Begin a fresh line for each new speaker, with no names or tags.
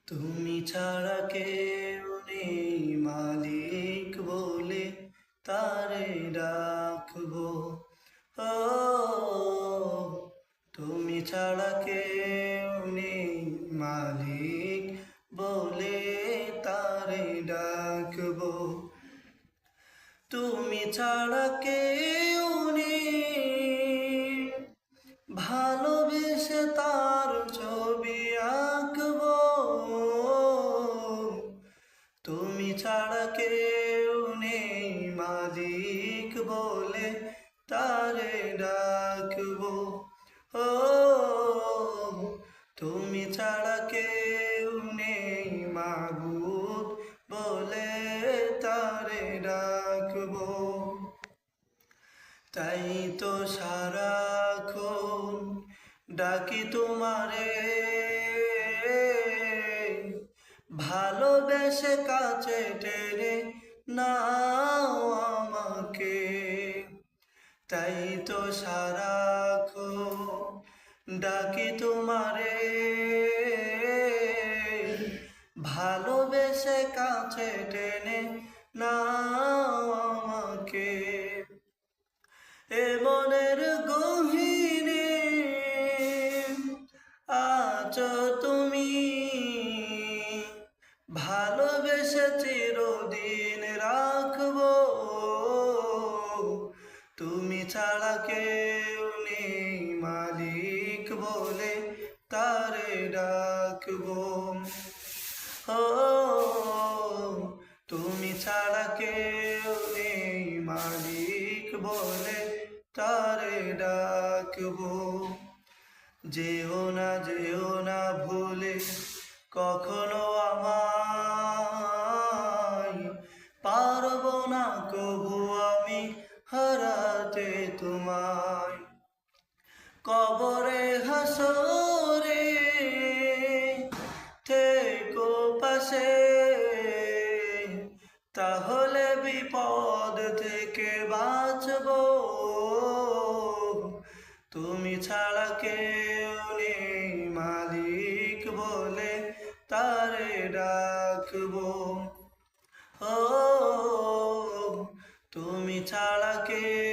তুমি ছাড়া কেউ নেই মালিক বলে তারে ডাকবো। ও তুমি ছাড়া কেউ নেই মালিক বলে তারে ডাকবো। তুমি ছাড়া কেউ নেই ভালোবেসে তার ছবি আঁকবো। তুমি ছাড়া কেউ নেই মালিক বলে তারে ডাকবো। ও তুমি ছাড়া কেউ নেই মাবুদ বলে তারে ডাকবো। তাই তো সারাক্ষণ ডাকি তোমারে, ভালোবেসে কাছে টেনে নাও আমাকে। তাই তো সারাক্ষণ ডাকি তোমারে, ভালোবেসে কাছে টেনে নাও আমাকে। এ মনের গহীনে আছো তুমি, ভালোবেসে চিরদিন রাখবো। তুমি ছাড়া কেউ নেই মালিক বলে তারে ডাকবো। ও তুমি ছাড়া কেউ নেই মালিক বলে তারে ডাকবো। যেও না ভুলে কখনো আমায়, পারবো না কবু আমি হারাতে তোমায়। কবরে হাসরে থেকো পাশে, তাহলে বিপদ থেকে বাঁচবো। তুমি ছাড়া কেউ নেই মালিক বলে তারে ডাকবো। ও তুমি ছাড়া কেউ